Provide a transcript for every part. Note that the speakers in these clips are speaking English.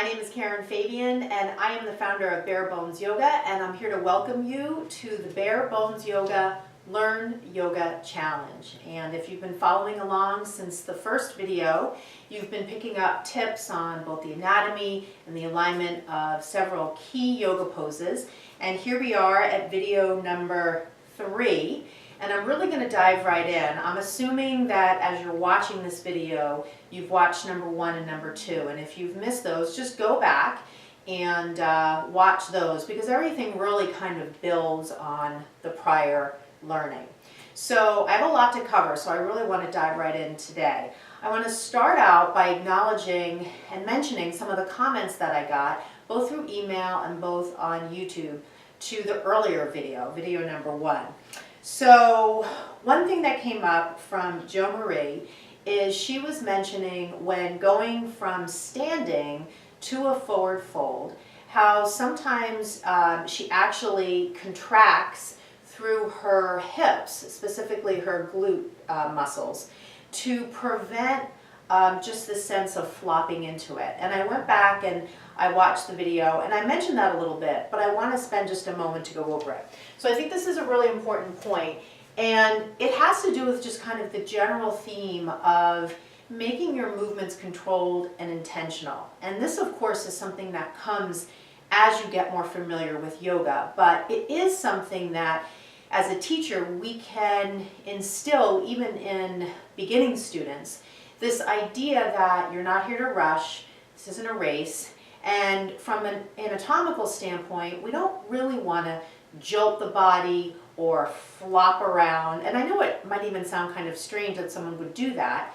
My name is Karen Fabian, and I am the founder of Bare Bones Yoga, and I'm here to welcome you to the Bare Bones Yoga Learn Yoga Challenge. And if you've been following along since the first video, you've been picking up tips on both the anatomy and the alignment of several key yoga poses. And here we are at video number 3. And I'm really going to dive right in. I'm assuming that as you're watching this video, you've watched number 1 and number 2. And if you've missed those, just go back and watch those, because everything really kind of builds on the prior learning. So I have a lot to cover, so I really want to dive right in today. I want to start out by acknowledging and mentioning some of the comments that I got, both through email and both on YouTube, to the earlier video, video number 1. So one thing that came up from Jo Marie is she was mentioning when going from standing to a forward fold, how sometimes she actually contracts through her hips, specifically her glute muscles, to prevent just the sense of flopping into it. And I went back and I watched the video, and I mentioned that a little bit, but I want to spend just a moment to go over it. So I think this is a really important point, and it has to do with just kind of the general theme of making your movements controlled and intentional. And this, of course, is something that comes as you get more familiar with yoga, but it is something that as a teacher we can instill even in beginning students, this idea that you're not here to rush, this isn't a race, and from an anatomical standpoint, we don't really want to jolt the body or flop around. And I know it might even sound kind of strange that someone would do that,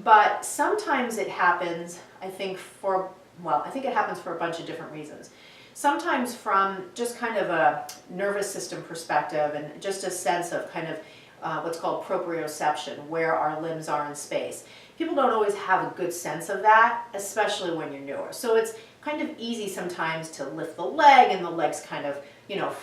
but sometimes it happens, I think it happens for a bunch of different reasons. Sometimes from just kind of a nervous system perspective and just a sense of kind of what's called proprioception, where our limbs are in space. People don't always have a good sense of that, especially when you're newer. So it's kind of easy sometimes to lift the leg and the leg's kind of,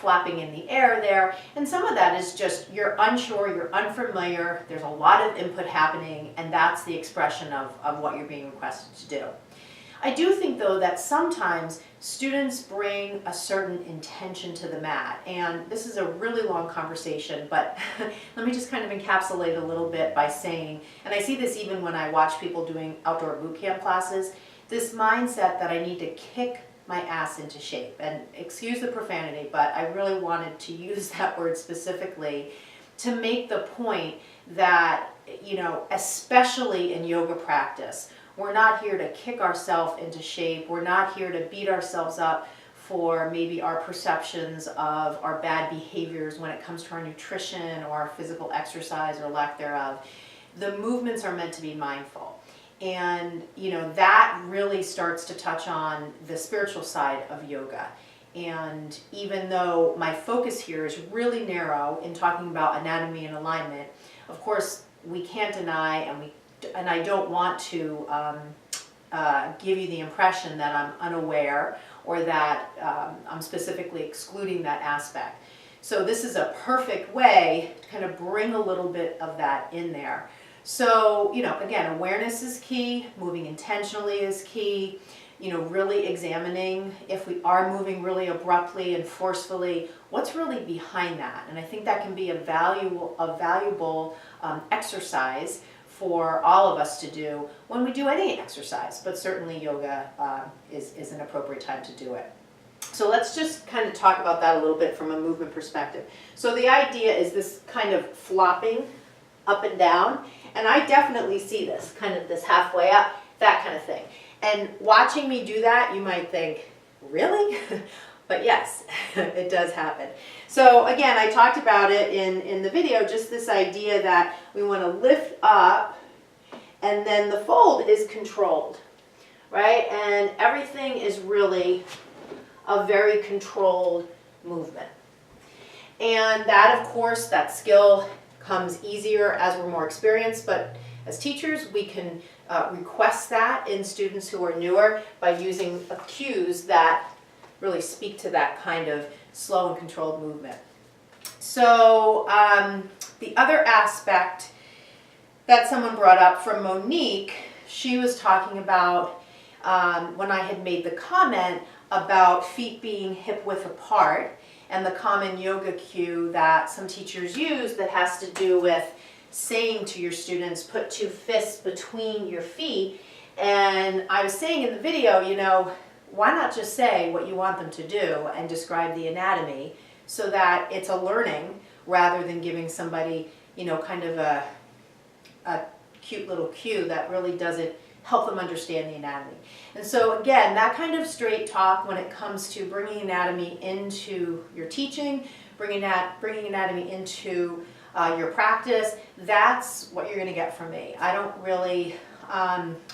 flapping in the air there. And some of that is just you're unsure, you're unfamiliar, there's a lot of input happening, and that's the expression of what you're being requested to do. I do think, though, that sometimes students bring a certain intention to the mat, and this is a really long conversation, but let me just kind of encapsulate a little bit by saying, and I see this even when I watch people doing outdoor boot camp classes, this mindset that I need to kick my ass into shape. And excuse the profanity, but I really wanted to use that word specifically to make the point that, especially in yoga practice, we're not here to kick ourselves into shape. We're not here to beat ourselves up for maybe our perceptions of our bad behaviors when it comes to our nutrition or our physical exercise or lack thereof. The movements are meant to be mindful. And, that really starts to touch on the spiritual side of yoga. And even though my focus here is really narrow in talking about anatomy and alignment, of course, we can't deny and I don't want to give you the impression that I'm unaware or that I'm specifically excluding that aspect. So this is a perfect way to kind of bring a little bit of that in there. So, again, awareness is key, moving intentionally is key, really examining if we are moving really abruptly and forcefully, what's really behind that? And I think that can be a valuable exercise for all of us to do when we do any exercise, but certainly yoga is an appropriate time to do it. So let's just kind of talk about that a little bit from a movement perspective. So the idea is this kind of flopping up and down, and I definitely see this, kind of this halfway up, that kind of thing. And watching me do that, you might think, really? But yes, it does happen. So again, I talked about it in the video, just this idea that we want to lift up and then the fold is controlled, right? And everything is really a very controlled movement. And that, of course, that skill comes easier as we're more experienced, but as teachers, we can request that in students who are newer by using cues that really speak to that kind of slow and controlled movement. So the other aspect that someone brought up from Monique, she was talking about when I had made the comment about feet being hip width apart and the common yoga cue that some teachers use that has to do with saying to your students, put two fists between your feet. And I was saying in the video, you know, why not just say what you want them to do and describe the anatomy so that it's a learning rather than giving somebody, you know, kind of a cute little cue that really doesn't help them understand the anatomy. And so again, that kind of straight talk when it comes to bringing anatomy into your teaching, bringing anatomy into your practice, that's what you're going to get from me. I don't really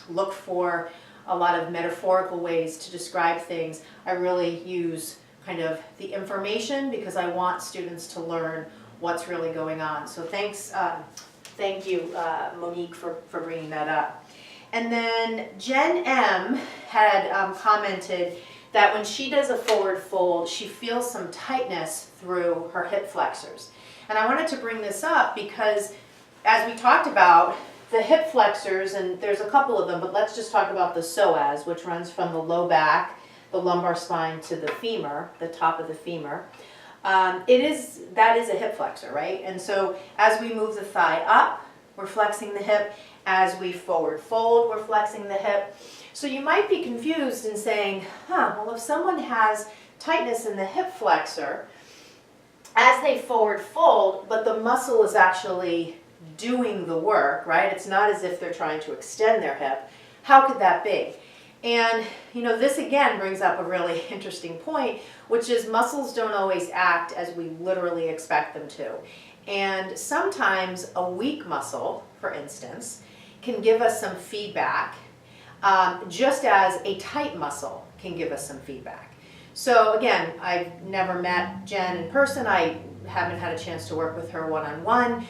look for a lot of metaphorical ways to describe things. I really use kind of the information because I want students to learn what's really going on. So thank you, Monique, for bringing that up. And then Jen M had commented that when she does a forward fold, she feels some tightness through her hip flexors. And I wanted to bring this up because as we talked about, the hip flexors, and there's a couple of them, but let's just talk about the psoas, which runs from the low back, the lumbar spine to the femur, the top of the femur. That is a hip flexor, right? And so as we move the thigh up, we're flexing the hip. As we forward fold, we're flexing the hip. So you might be confused in saying, well, if someone has tightness in the hip flexor, as they forward fold, but the muscle is actually doing the work, right? It's not as if they're trying to extend their hip. How could that be? And, you know, this again brings up a really interesting point, which is muscles don't always act as we literally expect them to. And sometimes a weak muscle, for instance, can give us some feedback, just as a tight muscle can give us some feedback. So again, I've never met Jen in person. I haven't had a chance to work with her one-on-one,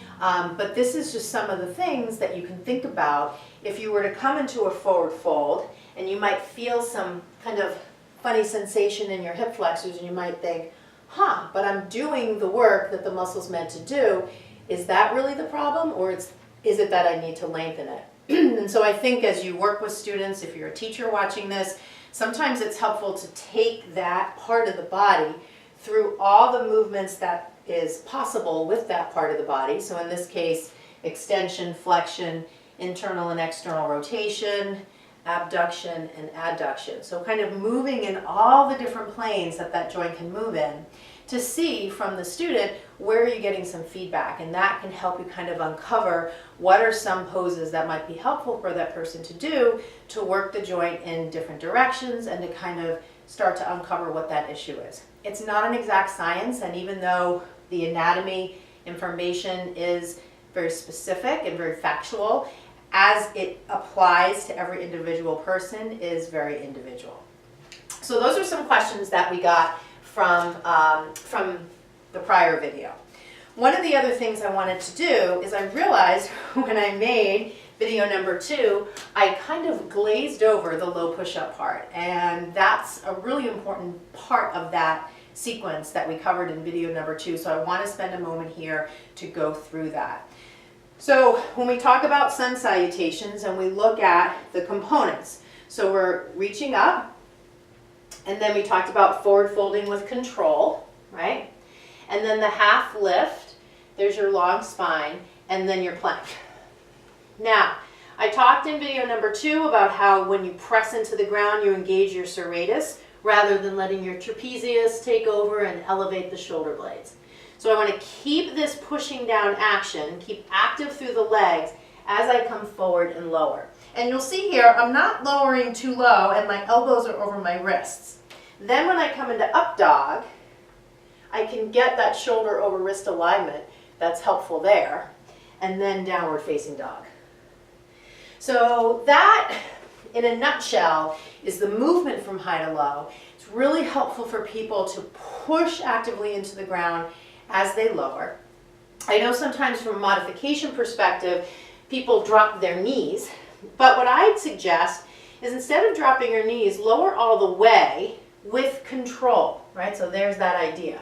but this is just some of the things that you can think about if you were to come into a forward fold and you might feel some kind of funny sensation in your hip flexors and you might think, but I'm doing the work that the muscle's meant to do. Is that really the problem, or is it that I need to lengthen it? And so I think as you work with students, if you're a teacher watching this, sometimes it's helpful to take that part of the body through all the movements that is possible with that part of the body. So in this case, extension, flexion, internal and external rotation, abduction and adduction. So kind of moving in all the different planes that joint can move in to see from the student where are you getting some feedback, and that can help you kind of uncover what are some poses that might be helpful for that person to do to work the joint in different directions and to kind of start to uncover what that issue is. It's not an exact science, and even though the anatomy information is very specific and very factual, as it applies to every individual person is very individual. So those are some questions that we got from the prior video. One of the other things I wanted to do is I realized when I made video number 2, I kind of glazed over the low push-up part, and that's a really important part of that sequence that we covered in video number 2, so I want to spend a moment here to go through that. So when we talk about sun salutations and we look at the components, so we're reaching up, and then we talked about forward folding with control, right? And then the half lift, there's your long spine, and then your plank. Now, I talked in video number 2 about how when you press into the ground, you engage your serratus rather than letting your trapezius take over and elevate the shoulder blades. So I want to keep this pushing down action, keep active through the legs as I come forward and lower. And you'll see here, I'm not lowering too low and my elbows are over my wrists. Then when I come into up dog, I can get that shoulder over wrist alignment. That's helpful there. And then downward facing dog. So that, in a nutshell, is the movement from high to low. It's really helpful for people to push actively into the ground as they lower. I know sometimes from a modification perspective, people drop their knees, but what I'd suggest is instead of dropping your knees, lower all the way with control, right? So there's that idea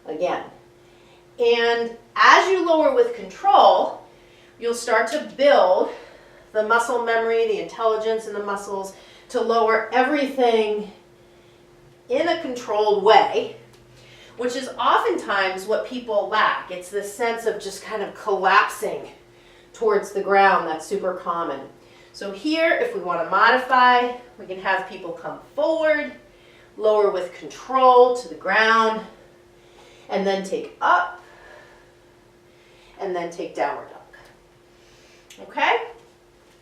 again. And as you lower with control, you'll start to build the muscle memory, the intelligence in the muscles to lower everything in a controlled way, which is oftentimes what people lack. It's this sense of just kind of collapsing towards the ground that's super common. So here, if we want to modify, we can have people come forward, lower with control to the ground, and then take up, and then take downward dog. Okay?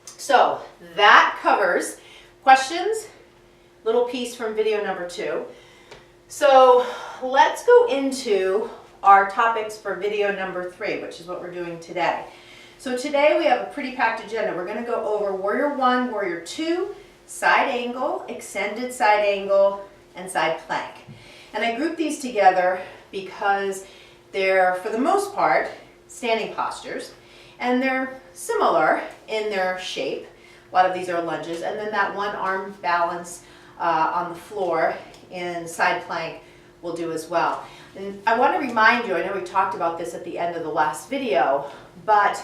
So that covers questions, little piece from video number 2. So let's go into our topics for video number 3, which is what we're doing today. So today we have a pretty packed agenda. We're going to go over Warrior 1, Warrior 2, side angle, extended side angle, and side plank. And I grouped these together because they're, for the most part, standing postures, and they're similar in their shape. A lot of these are lunges, and then that one arm balance on the floor in side plank will do as well. And I want to remind you, I know we talked about this at the end of the last video, but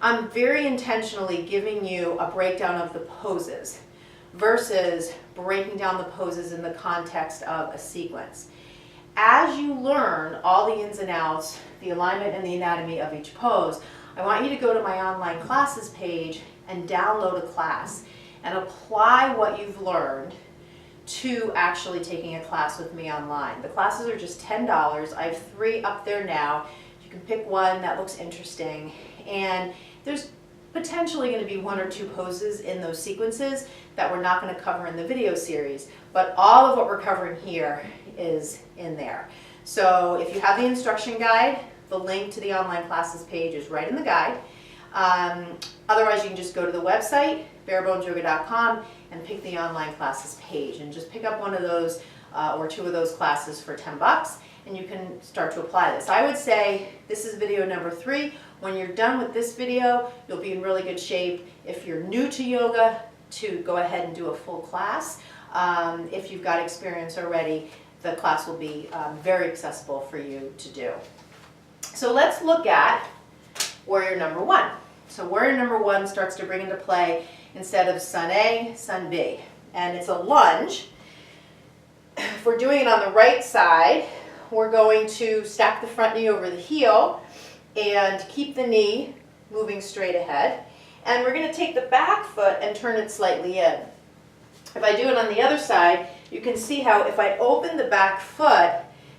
I'm very intentionally giving you a breakdown of the poses versus breaking down the poses in the context of a sequence. As you learn all the ins and outs, the alignment and the anatomy of each pose, I want you to go to my online classes page and download a class and apply what you've learned to actually taking a class with me online. The classes are just $10. I have 3 up there now. You can pick one that looks interesting, and there's potentially going to be 1 or 2 poses in those sequences that we're not going to cover in the video series, but all of what we're covering here is in there. So if you have the instruction guide, the link to the online classes page is right in the guide. Otherwise, you can just go to the website, barebonesyoga.com, and pick the online classes page, and just pick up one of those or 2 of those classes for $10, and you can start to apply this. I would say this is video number 3. When you're done with this video, you'll be in really good shape. If you're new to yoga, to go ahead and do a full class. If you've got experience already, the class will be very accessible for you to do. So let's look at warrior number 1. So warrior number 1 starts to bring into play, instead of sun A, sun B. And it's a lunge. If we're doing it on the right side, we're going to stack the front knee over the heel and keep the knee moving straight ahead. And we're going to take the back foot and turn it slightly in. If I do it on the other side, you can see how if I open the back foot,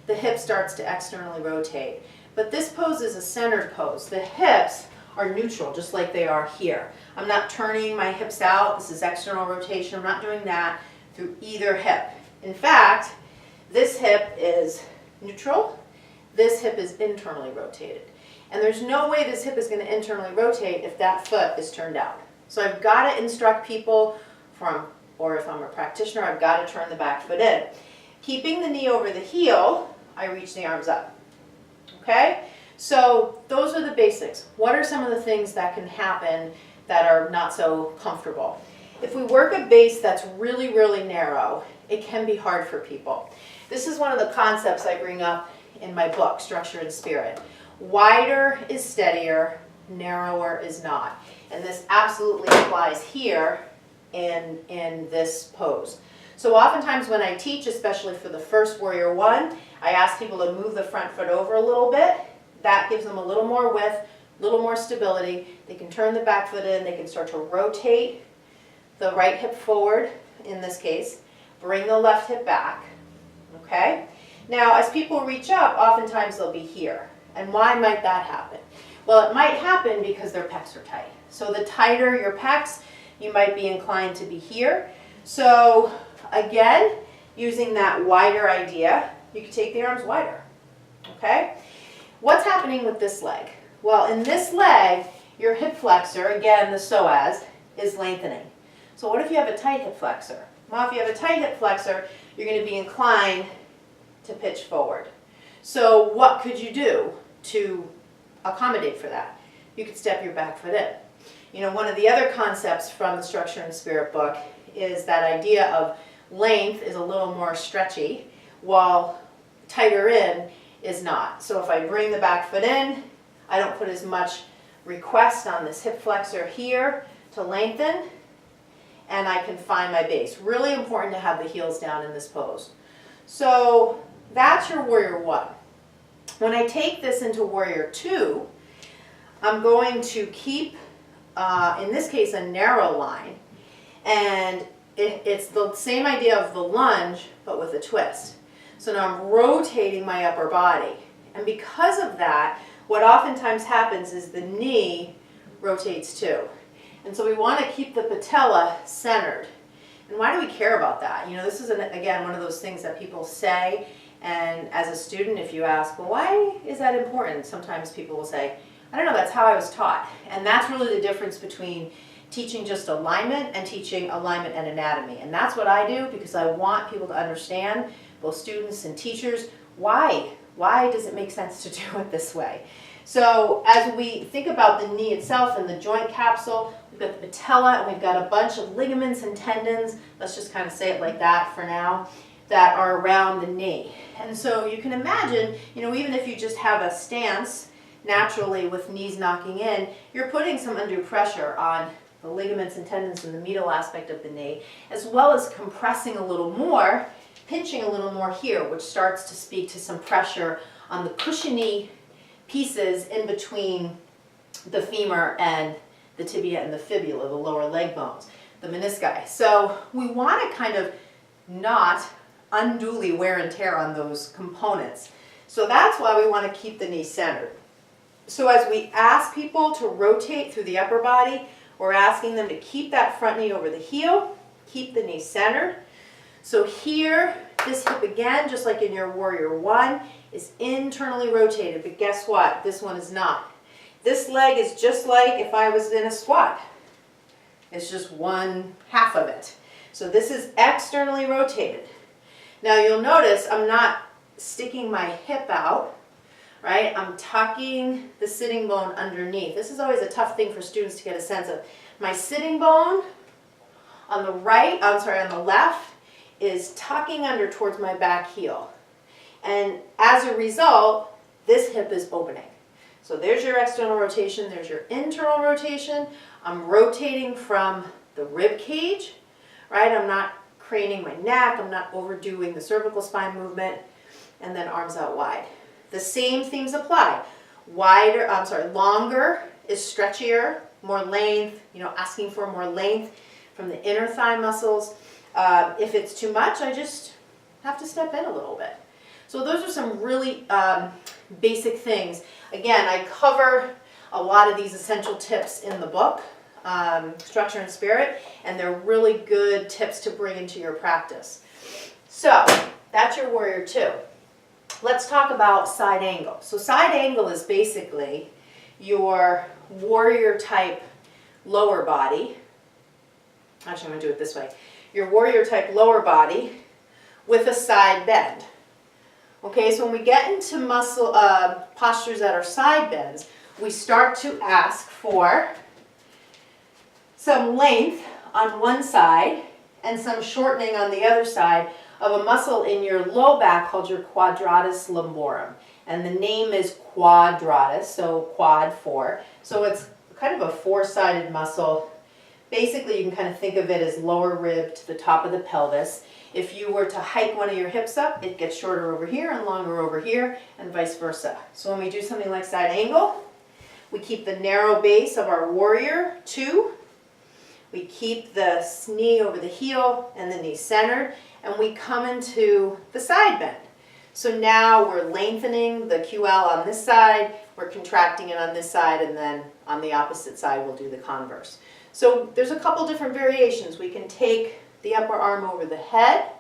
the hip starts to externally rotate. But this pose is a centered pose. The hips are neutral, just like they are here. I'm not turning my hips out. This is external rotation. I'm not doing that through either hip. In fact, this hip is neutral. This hip is internally rotated. And there's no way this hip is going to internally rotate if that foot is turned out. So I've got to instruct people or if I'm a practitioner, I've got to turn the back foot in. Keeping the knee over the heel, I reach the arms up. Okay? So those are the basics. What are some of the things that can happen that are not so comfortable? If we work a base that's really, really narrow, it can be hard for people. This is one of the concepts I bring up in my book, Structure and Spirit. Wider is steadier, narrower is not. And this absolutely applies here in this pose. So oftentimes when I teach, especially for the first warrior 1, I ask people to move the front foot over a little bit. That gives them a little more width, a little more stability. They can turn the back foot in, they can start to rotate the right hip forward, in this case, bring the left hip back, okay? Now, as people reach up, oftentimes they'll be here. And why might that happen? Well, it might happen because their pecs are tight. So the tighter your pecs, you might be inclined to be here. So again, using that wider idea, you can take the arms wider, okay? What's happening with this leg? Well, in this leg, your hip flexor, again, the psoas, is lengthening. So what if you have a tight hip flexor? Well, if you have a tight hip flexor, you're going to be inclined to pitch forward. So what could you do to accommodate for that? You could step your back foot in. You know, one of the other concepts from the Structure and Spirit book is that idea of length is a little more stretchy, while tighter in is not. So if I bring the back foot in, I don't put as much request on this hip flexor here to lengthen, and I can find my base. Really important to have the heels down in this pose. So that's your warrior one. When I take this into warrior two, I'm going to keep, in this case, a narrow line. And it's the same idea of the lunge, but with a twist. So now I'm rotating my upper body. And because of that, what oftentimes happens is the knee rotates too. And so we want to keep the patella centered. And why do we care about that? You know, this is, again, one of those things that people say. And as a student, if you ask, well, why is that important? Sometimes people will say, I don't know, that's how I was taught. And that's really the difference between teaching just alignment and teaching alignment and anatomy. And that's what I do because I want people to understand, both students and teachers, why does it make sense to do it this way? So as we think about the knee itself and the joint capsule, we've got the patella and we've got a bunch of ligaments and tendons, let's just kind of say it like that for now, that are around the knee. And so you can imagine, you know, even if you just have a stance naturally with knees knocking in, you're putting some undue pressure on the ligaments and tendons and the medial aspect of the knee, as well as compressing a little more, pinching a little more here, which starts to speak to some pressure on the cushiony pieces in between the femur and the tibia and the fibula, the lower leg bones, the menisci. So we want to kind of not unduly wear and tear on those components. So that's why we want to keep the knee centered. So as we ask people to rotate through the upper body, we're asking them to keep that front knee over the heel, keep the knee centered. So here, this hip again, just like in your warrior one, is internally rotated, but guess what? This one is not. This leg is just like if I was in a squat. It's just one half of it. So this is externally rotated. Now you'll notice I'm not sticking my hip out, right? I'm tucking the sitting bone underneath. This is always a tough thing for students to get a sense of. My sitting bone on the right, on the left, is tucking under towards my back heel. And as a result, this hip is opening. So there's your external rotation, there's your internal rotation. I'm rotating from the rib cage, right? I'm not craning my neck, I'm not overdoing the cervical spine movement, and then arms out wide. The same themes apply. Longer is stretchier, more length, you know, asking for more length from the inner thigh muscles. If it's too much, I just have to step in a little bit. So those are some really basic things. Again, I cover a lot of these essential tips in the book, Structure and Spirit, and they're really good tips to bring into your practice. So that's your warrior two. Let's talk about side angle. So side angle is basically your warrior type lower body. Actually, I'm going to do it this way. Your warrior type lower body with a side bend. Okay, so when we get into muscle postures that are side bends, we start to ask for some length on one side and some shortening on the other side of a muscle in your low back called your quadratus lumborum. And the name is quadratus, so quad four. So it's kind of a four-sided muscle. Basically, you can kind of think of it as lower rib to the top of the pelvis. If you were to hike one of your hips up, it gets shorter over here and longer over here, and vice versa. So when we do something like side angle, we keep the narrow base of our warrior two. We keep the knee over the heel and the knee centered, and we come into the side bend. So now we're lengthening the QL on this side, we're contracting it on this side, and then on the opposite side we'll do the converse. So there's a couple different variations. We can take the upper arm over the head.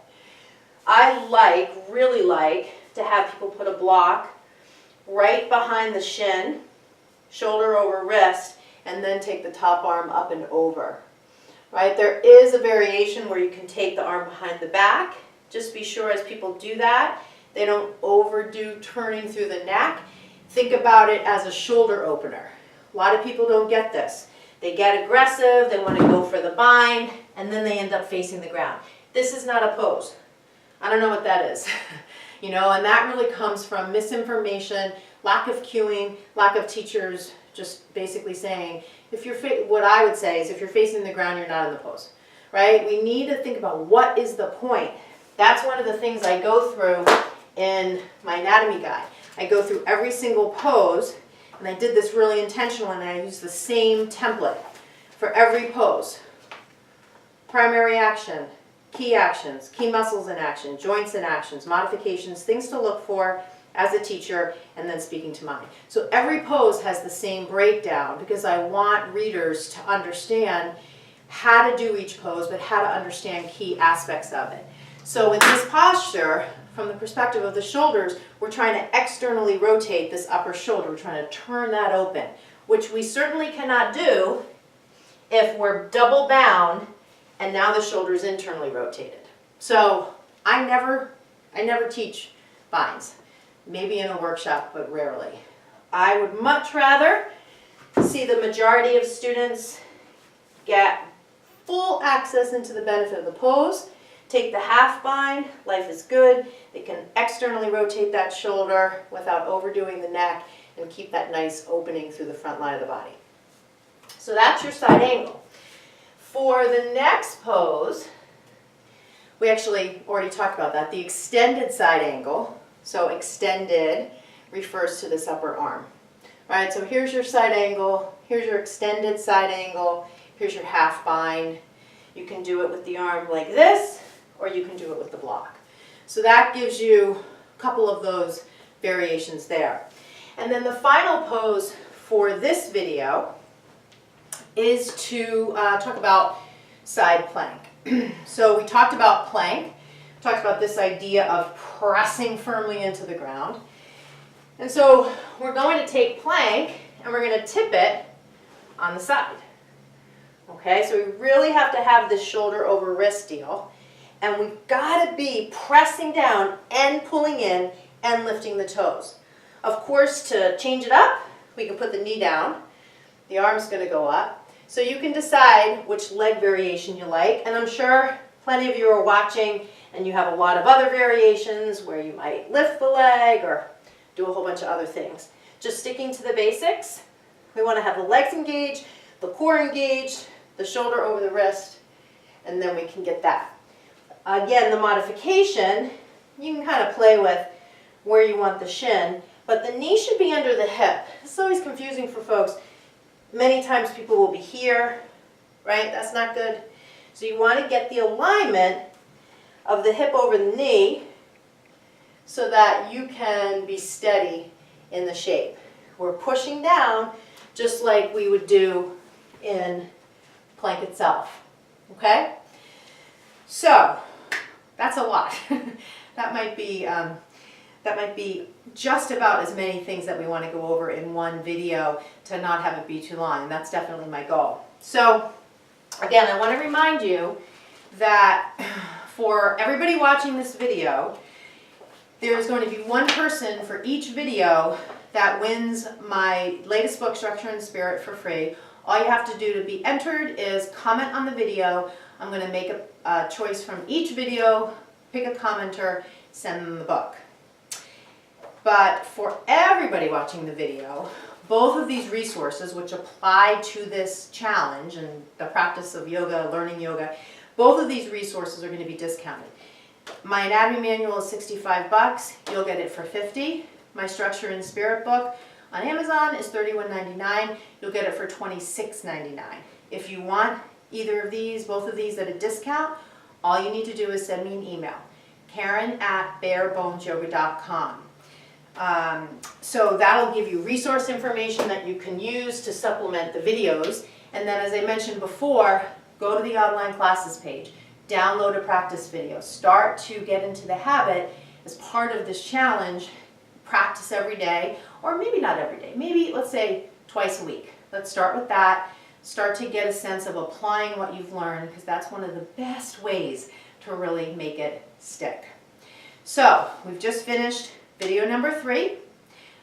I really like to have people put a block right behind the shin, shoulder over wrist, and then take the top arm up and over. Right? There is a variation where you can take the arm behind the back. Just be sure as people do that, they don't overdo turning through the neck. Think about it as a shoulder opener. A lot of people don't get this. They get aggressive, they want to go for the bind, and then they end up facing the ground. This is not a pose. I don't know what that is. You know, and that really comes from misinformation, lack of cueing, lack of teachers just basically saying, what I would say is if you're facing the ground, you're not in the pose. right? We need to think about what is the point. That's one of the things I go through in my anatomy guide. I go through every single pose, and I did this really intentional, and I use the same template for every pose. Primary action, key actions, key muscles in action, joints in actions, modifications, things to look for as a teacher, and then speaking to mind. So every pose has the same breakdown because I want readers to understand how to do each pose, but how to understand key aspects of it. So in this posture, from the perspective of the shoulders, we're trying to externally rotate this upper shoulder. We're trying to turn that open, which we certainly cannot do if we're double bound and now the shoulder is internally rotated. So I never teach binds. Maybe in a workshop, but rarely. I would much rather see the majority of students get full access into the benefit of the pose, take the half bind, life is good. They can externally rotate that shoulder without overdoing the neck and keep that nice opening through the front line of the body. So that's your side angle. For the next pose, we actually already talked about that, the extended side angle. So extended refers to this upper arm. All right, so here's your side angle, here's your extended side angle, here's your half bind. You can do it with the arm like this, or you can do it with the block. So that gives you a couple of those variations there. And then the final pose for this video is to talk about side plank. So we talked about plank. Talked about this idea of pressing firmly into the ground. And so we're going to take plank and we're going to tip it on the side. Okay, so we really have to have this shoulder over wrist deal. And we've got to be pressing down and pulling in and lifting the toes. Of course, to change it up, we can put the knee down. The arm's going to go up. So you can decide which leg variation you like. And I'm sure plenty of you are watching and you have a lot of other variations where you might lift the leg or do a whole bunch of other things. Just sticking to the basics, we want to have the legs engaged, the core engaged, the shoulder over the wrist, and then we can get that. Again, the modification, you can kind of play with where you want the shin, but the knee should be under the hip. This is always confusing for folks. Many times people will be here, right? That's not good. So you want to get the alignment of the hip over the knee so that you can be steady in the shape. We're pushing down just like we would do in plank itself, okay? So that's a lot. That might be just about as many things that we want to go over in one video to not have it be too long, and that's definitely my goal. So again, I want to remind you that for everybody watching this video, there's going to be one person for each video that wins my latest book, Structure and Spirit, for free. All you have to do to be entered is comment on the video. I'm going to make a choice from each video, pick a commenter, send them the book. But for everybody watching the video, both of these resources, which apply to this challenge and the practice of yoga, learning yoga, both of these resources are going to be discounted. My anatomy manual is $65. You'll get it for $50. My Structure and Spirit book on Amazon is $31.99. You'll get it for $26.99. If you want either of these, both of these at a discount, all you need to do is send me an email, Karen@barebonesyoga.com. So that'll give you resource information that you can use to supplement the videos. And then, as I mentioned before, go to the online classes page, download a practice video, start to get into the habit as part of this challenge, practice every day, or maybe not every day, maybe let's say twice a week. Let's start with that. Start to get a sense of applying what you've learned, because that's one of the best ways to really make it stick. So we've just finished video number 3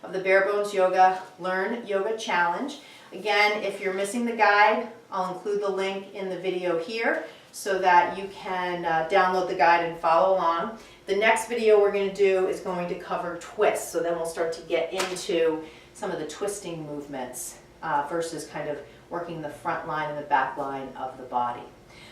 of the Bare Bones Yoga Learn Yoga Challenge. Again, if you're missing the guide, I'll include the link in the video here so that you can download the guide and follow along. The next video we're going to do is going to cover twists, so then we'll start to get into some of the twisting movements versus kind of working the front line and the back line of the body.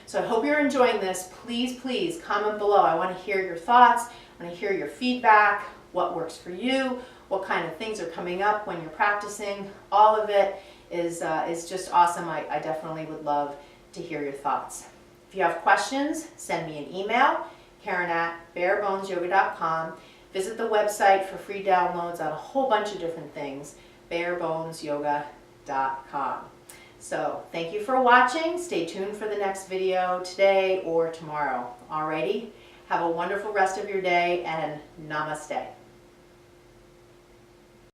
So I hope you're enjoying this. Please, please comment below. I want to hear your thoughts. I want to hear your feedback, what works for you, what kind of things are coming up when you're practicing. All of it is just awesome. I definitely would love to hear your thoughts. If you have questions, send me an email, Karen@barebonesyoga.com. Visit the website for free downloads on a whole bunch of different things, barebonesyoga.com. So thank you for watching. Stay tuned for the next video today or tomorrow. Alrighty, have a wonderful rest of your day and namaste.